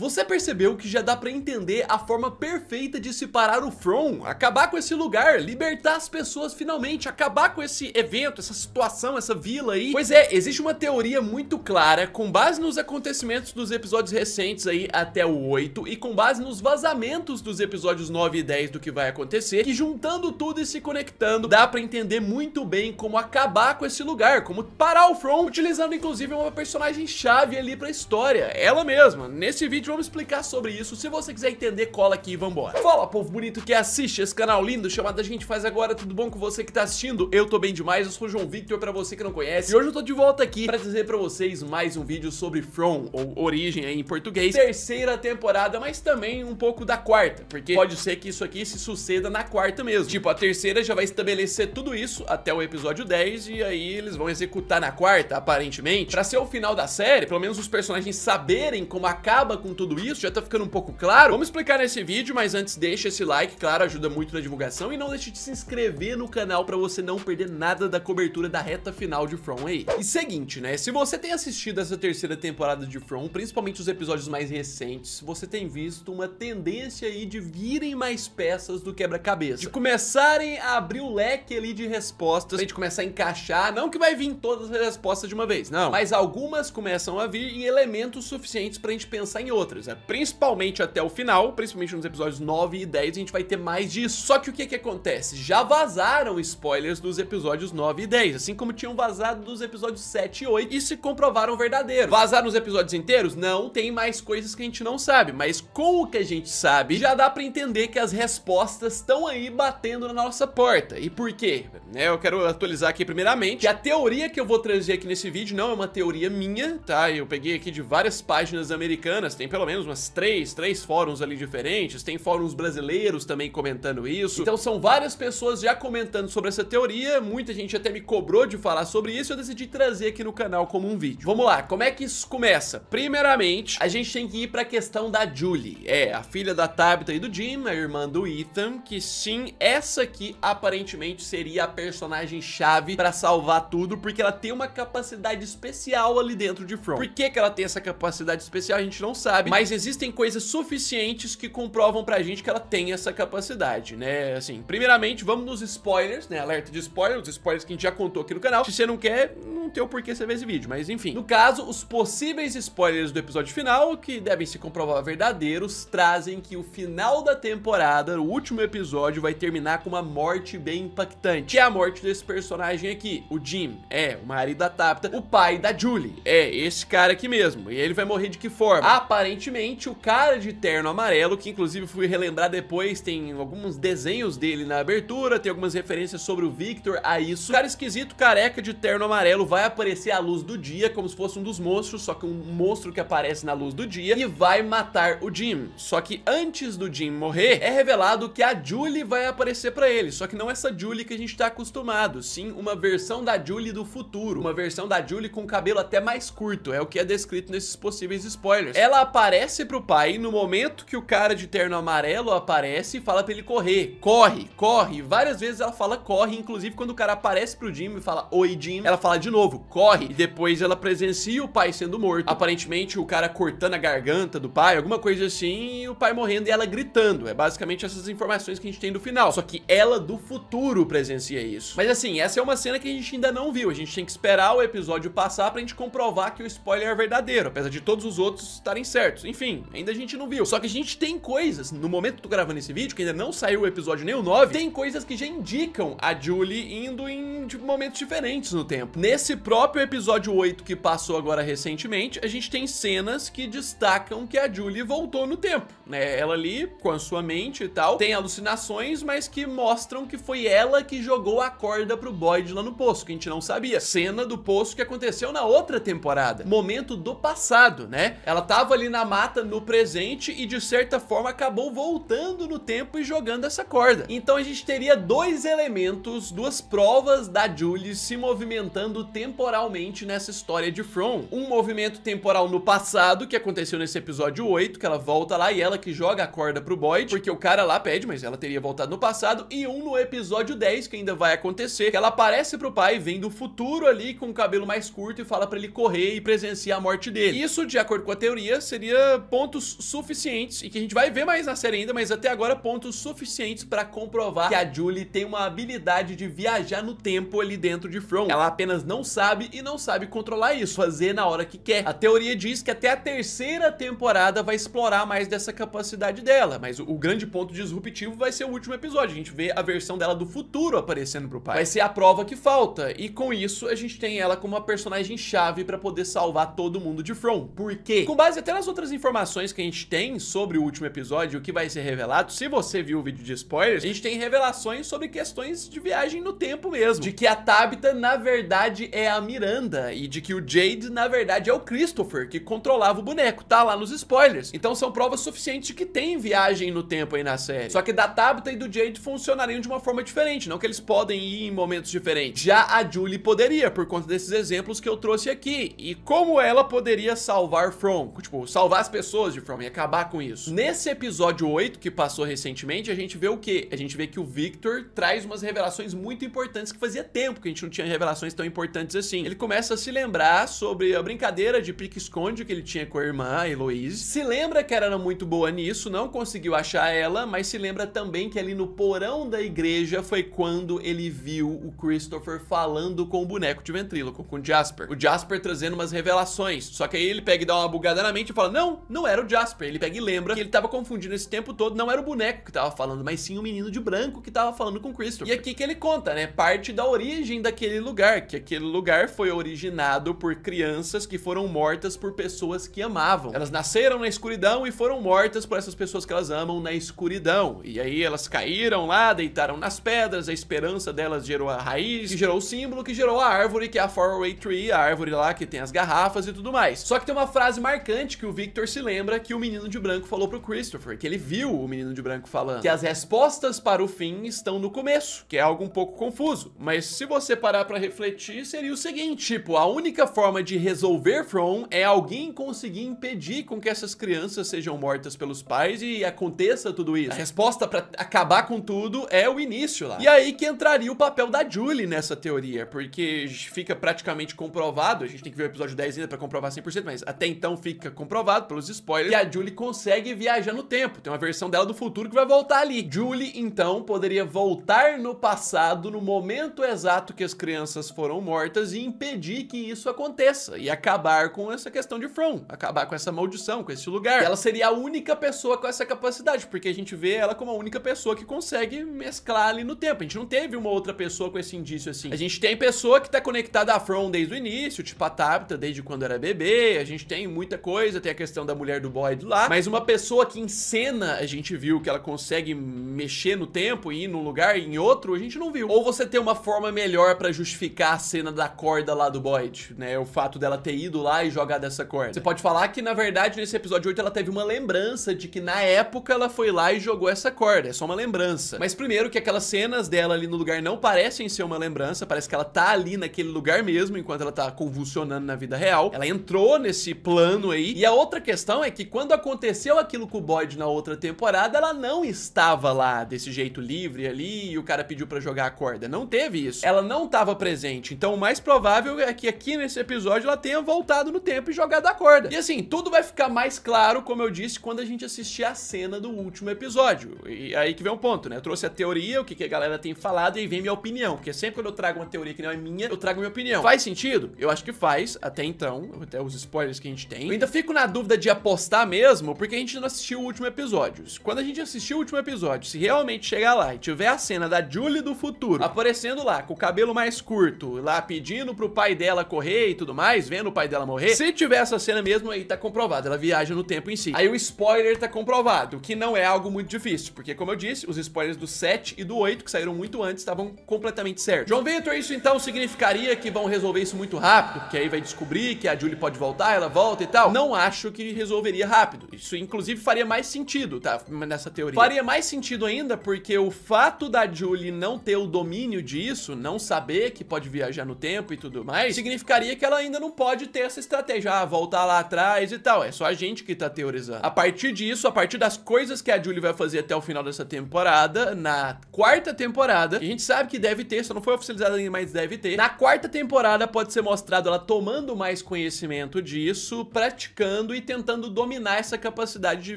Você percebeu que já dá pra entender a forma perfeita de se parar o From, acabar com esse lugar, libertar as pessoas finalmente, acabar com esse evento, essa situação, essa vila aí? Pois é, existe uma teoria muito clara, com base nos acontecimentos dos episódios recentes aí até o 8 e com base nos vazamentos dos episódios 9 e 10 do que vai acontecer, que juntando tudo e se conectando, dá pra entender muito bem como acabar com esse lugar, como parar o From, utilizando inclusive uma personagem chave ali pra história, ela mesma. Nesse vídeo vamos explicar sobre isso. Se você quiser entender, cola aqui e vambora. Fala, povo bonito que assiste esse canal lindo chamado A Gente Faz Agora. Tudo bom com você que tá assistindo? Eu tô bem demais, eu sou o João Victor, pra você que não conhece. E hoje eu tô de volta aqui pra trazer pra vocês mais um vídeo sobre From, ou Origem aí em português. Terceira temporada, mas também um pouco da quarta, porque pode ser que isso aqui se suceda na quarta mesmo. Tipo, a terceira já vai estabelecer tudo isso até o episódio 10 e aí eles vão executar na quarta, aparentemente. Pra ser o final da série, pelo menos os personagens saberem como acaba com tudo isso, já tá ficando um pouco claro. Vamos explicar nesse vídeo, mas antes deixa esse like, claro, ajuda muito na divulgação, e não deixe de se inscrever no canal pra você não perder nada da cobertura da reta final de From aí. E seguinte, né, se você tem assistido essa terceira temporada de From, principalmente os episódios mais recentes, você tem visto uma tendência aí de virem mais peças do quebra-cabeça, de começarem a abrir o leque ali de respostas, pra gente começar a encaixar, não que vai vir todas as respostas de uma vez, não, mas algumas começam a vir em elementos suficientes pra gente pensar em outras, né? Principalmente até o final, principalmente nos episódios 9 e 10, a gente vai ter mais disso. Só que o que que acontece? Já vazaram spoilers dos episódios 9 e 10, assim como tinham vazado dos episódios 7 e 8 e se comprovaram verdadeiros. Vazaram os episódios inteiros? Não, tem mais coisas que a gente não sabe, mas com o que a gente sabe, já dá pra entender que as respostas estão aí batendo na nossa porta. E por quê? Eu quero atualizar aqui primeiramente que a teoria que eu vou trazer aqui nesse vídeo não é uma teoria minha, tá? Eu peguei aqui de várias páginas americanas, tem pelo menos umas três fóruns ali diferentes, tem fóruns brasileiros também comentando isso, então são várias pessoas já comentando sobre essa teoria, muita gente até me cobrou de falar sobre isso e eu decidi trazer aqui no canal como um vídeo. Vamos lá, como é que isso começa? Primeiramente, a gente tem que ir pra questão da Julie, a filha da Tabitha e do Jim, a irmã do Ethan, que sim, essa aqui aparentemente seria a personagem chave pra salvar tudo, porque ela tem uma capacidade especial ali dentro de From. Por que que ela tem essa capacidade especial, a gente não sabe, mas existem coisas suficientes que comprovam pra gente que ela tem essa capacidade, né? Assim, primeiramente, vamos nos spoilers, né? Alerta de spoilers, os spoilers que a gente já contou aqui no canal. Se você não quer, não tem o porquê você ver esse vídeo, mas enfim. No caso, os possíveis spoilers do episódio final, que devem se comprovar verdadeiros, trazem que o final da temporada, o último episódio, vai terminar com uma morte bem impactante, que é a morte desse personagem aqui, o Jim, o marido da Tabitha, o pai da Julie, esse cara aqui mesmo. E ele vai morrer de que forma? Aparentemente, o cara de terno amarelo, que inclusive fui relembrar depois, tem alguns desenhos dele na abertura, tem algumas referências sobre o Victor a isso. O cara esquisito, careca de terno amarelo, vai aparecer à luz do dia, como se fosse um dos monstros, só que um monstro que aparece na luz do dia, e vai matar o Jim. Só que antes do Jim morrer, é revelado que a Julie vai aparecer pra ele, só que não essa Julie que a gente tá acostumado, sim uma versão da Julie do futuro, uma versão da Julie com cabelo até mais curto, é o que é descrito nesses possíveis spoilers. Ela aparece pro pai no momento que o cara de terno amarelo aparece e fala pra ele correr, corre, várias vezes ela fala corre, inclusive quando o cara aparece pro Jim e fala oi Jim, ela fala de novo, corre, e depois ela presencia o pai sendo morto, aparentemente o cara cortando a garganta do pai, alguma coisa assim, e o pai morrendo e ela gritando, é basicamente essas informações que a gente tem do final, só que ela do futuro presencia isso. Mas assim, essa é uma cena que a gente ainda não viu, a gente tem que esperar o episódio passar pra gente comprovar que o spoiler é verdadeiro, apesar de todos os outros estarem certos, enfim, ainda a gente não viu, só que a gente tem coisas, no momento que eu tô gravando esse vídeo, que ainda não saiu o episódio nem o 9, tem coisas que já indicam a Julie indo em momentos diferentes no tempo. Nesse próprio episódio 8 que passou agora recentemente, a gente tem cenas que destacam que a Julie voltou no tempo, né? Ela ali, com a sua mente e tal, tem alucinações, mas que mostram que foi ela que jogou a corda pro Boyd lá no poço, que a gente não sabia. Cena do poço que aconteceu na outra temporada, momento do passado, né? Ela tava ali na mata no presente e de certa forma acabou voltando no tempo e jogando essa corda. Então a gente teria dois elementos, duas provas da Julie se movimentando temporalmente nessa história de From. Um movimento temporal no passado, que aconteceu nesse episódio 8, que ela volta lá e ela que joga a corda pro Boyd, porque o cara lá pede, mas ela teria voltado no passado, e um no episódio 10, que ainda vai acontecer, que ela aparece pro pai, vem do futuro ali com o cabelo mais curto e fala pra ele correr e presenciar a morte dele. Isso, de acordo com a teoria, seria teria pontos suficientes, e que a gente vai ver mais na série ainda, mas até agora pontos suficientes pra comprovar que a Julie tem uma habilidade de viajar no tempo ali dentro de From. Ela apenas não sabe e não sabe controlar isso, fazer na hora que quer. A teoria diz que até a terceira temporada vai explorar mais dessa capacidade dela, mas o grande ponto disruptivo vai ser o último episódio. A gente vê a versão dela do futuro aparecendo pro pai. Vai ser a prova que falta, e com isso a gente tem ela como uma personagem chave pra poder salvar todo mundo de From. Por quê? Com base até nas outras informações que a gente tem sobre o último episódio, o que vai ser revelado, se você viu o vídeo de spoilers, a gente tem revelações sobre questões de viagem no tempo mesmo. De que a Tabitha, na verdade, é a Miranda, e de que o Jade, na verdade, é o Christopher, que controlava o boneco. Tá lá nos spoilers. Então são provas suficientes de que tem viagem no tempo aí na série. Só que da Tabitha e do Jade funcionariam de uma forma diferente, não que eles podem ir em momentos diferentes. Já a Julie poderia, por conta desses exemplos que eu trouxe aqui. E como ela poderia salvar From? Tipo, salvar as pessoas de From e acabar com isso. Nesse episódio 8, que passou recentemente, a gente vê o quê? A gente vê que o Victor traz umas revelações muito importantes que fazia tempo que a gente não tinha revelações tão importantes assim. Ele começa a se lembrar sobre a brincadeira de pique-esconde que ele tinha com a irmã, a Heloise. Se lembra que ela era muito boa nisso, não conseguiu achar ela, mas se lembra também que ali no porão da igreja foi quando ele viu o Christopher falando com o boneco de ventríloco, com o Jasper. O Jasper trazendo umas revelações. Só que aí ele pega e dá uma bugada na mente e fala, não, não era o Jasper. Ele pega e lembra que ele tava confundindo esse tempo todo, não era o boneco que tava falando, mas sim o menino de branco que tava falando com o Christopher. E aqui que ele conta, né, parte da origem daquele lugar, que aquele lugar foi originado por crianças que foram mortas por pessoas que amavam. Elas nasceram na escuridão e foram mortas por essas pessoas que elas amam na escuridão. E aí elas caíram lá, deitaram nas pedras, a esperança delas gerou a raiz, que gerou o símbolo, que gerou a árvore, que é a Faraway Tree, a árvore lá que tem as garrafas e tudo mais. Só que tem uma frase marcante que o Victor se lembra que o menino de branco falou pro Christopher, que ele viu o menino de branco falando, que as respostas para o fim estão no começo, que é algo um pouco confuso. Mas se você parar pra refletir, seria o seguinte, tipo, a única forma de resolver From é alguém conseguir impedir com que essas crianças sejam mortas pelos pais e aconteça tudo isso. A resposta pra acabar com tudo é o início lá. E aí que entraria o papel da Julie nessa teoria, porque fica praticamente comprovado, a gente tem que ver o episódio 10 ainda pra comprovar 100%, mas até então fica comprovado pelos spoilers, que a Julie consegue viajar no tempo. Tem uma versão dela do futuro que vai voltar ali. Julie, então, poderia voltar no passado, no momento exato que as crianças foram mortas, e impedir que isso aconteça, e acabar com essa questão de From, acabar com essa maldição, com esse lugar. E ela seria a única pessoa com essa capacidade, porque a gente vê ela como a única pessoa que consegue mesclar ali no tempo. A gente não teve uma outra pessoa com esse indício assim. A gente tem pessoa que tá conectada a From desde o início, tipo a Tabitha, desde quando era bebê. A gente tem muita coisa, tem a questão da mulher do Boyd lá, mas uma pessoa que em cena a gente viu que ela consegue mexer no tempo e ir num lugar e em outro, a gente não viu. Ou você tem uma forma melhor pra justificar a cena da corda lá do Boyd, né? O fato dela ter ido lá e jogado essa corda. Você pode falar que, na verdade, nesse episódio 8 ela teve uma lembrança de que na época ela foi lá e jogou essa corda. É só uma lembrança. Mas primeiro que aquelas cenas dela ali no lugar não parecem ser uma lembrança, parece que ela tá ali naquele lugar mesmo, enquanto ela tá convulsionando na vida real. Ela entrou nesse plano aí. E a outra questão é que quando aconteceu aquilo com o Boyd na outra temporada, ela não estava lá desse jeito livre ali e o cara pediu pra jogar a corda. Não teve isso. Ela não estava presente. Então o mais provável é que aqui nesse episódio ela tenha voltado no tempo e jogado a corda. E assim, tudo vai ficar mais claro, como eu disse, quando a gente assistir a cena do último episódio. E aí que vem um ponto, né? Eu trouxe a teoria, o que a galera tem falado, e aí vem minha opinião. Porque sempre quando eu trago uma teoria que não é minha, eu trago minha opinião. Faz sentido? Eu acho que faz, até então, até os spoilers que a gente tem. Eu ainda fico na dúvida de apostar mesmo, porque a gente não assistiu o último episódio. Quando a gente assistir o último episódio, se realmente chegar lá e tiver a cena da Julie do futuro aparecendo lá, com o cabelo mais curto, lá pedindo pro pai dela correr e tudo mais, vendo o pai dela morrer, se tiver essa cena mesmo, aí tá comprovado, ela viaja no tempo em si. Aí o spoiler tá comprovado, que não é algo muito difícil, porque como eu disse, os spoilers do 7 e do 8, que saíram muito antes, estavam completamente certos. João Vitor, isso então significaria que vão resolver isso muito rápido, porque aí vai descobrir que a Julie pode voltar, ela volta e tal? Não acho que resolveria rápido. Isso inclusive faria mais sentido, tá? Nessa teoria. Faria mais sentido ainda porque o fato da Julie não ter o domínio disso, não saber que pode viajar no tempo e tudo mais, significaria que ela ainda não pode ter essa estratégia, voltar lá atrás e tal. É só a gente que tá teorizando. A partir disso, a partir das coisas que a Julie vai fazer até o final dessa temporada, na quarta temporada, que a gente sabe que deve ter, só não foi oficializado ainda, mas deve ter. Na quarta temporada pode ser mostrado ela tomando mais conhecimento disso, praticando lendo e tentando dominar essa capacidade de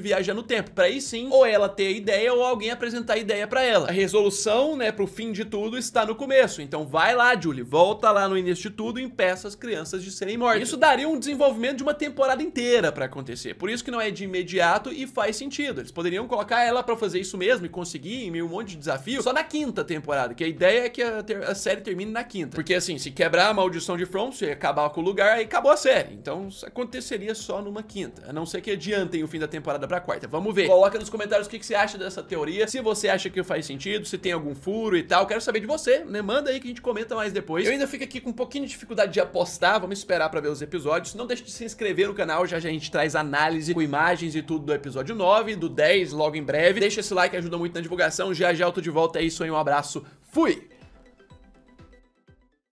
viajar no tempo. Pra aí sim, ou ela ter a ideia ou alguém apresentar a ideia pra ela. A resolução, né, pro fim de tudo está no começo. Então vai lá, Julie, volta lá no início de tudo e impeça as crianças de serem mortas. Isso daria um desenvolvimento de uma temporada inteira pra acontecer. Por isso que não é de imediato e faz sentido. Eles poderiam colocar ela pra fazer isso mesmo e conseguir em meio um monte de desafio só na quinta temporada, que a ideia é que a série termine na quinta. Porque assim, se quebrar a maldição de From, se acabar com o lugar, aí acabou a série. Então isso aconteceria só numa quinta, a não ser que adiantem o fim da temporada pra quarta. Vamos ver. Coloca nos comentários o que você acha dessa teoria, se você acha que faz sentido, se tem algum furo e tal. Quero saber de você, né? Manda aí que a gente comenta mais depois. Eu ainda fico aqui com um pouquinho de dificuldade de apostar, vamos esperar pra ver os episódios. Não deixe de se inscrever no canal, já a gente traz análise com imagens e tudo do episódio 9, do 10 logo em breve. Deixa esse like, ajuda muito na divulgação. Já já eu tô de volta, é isso aí, um abraço, fui!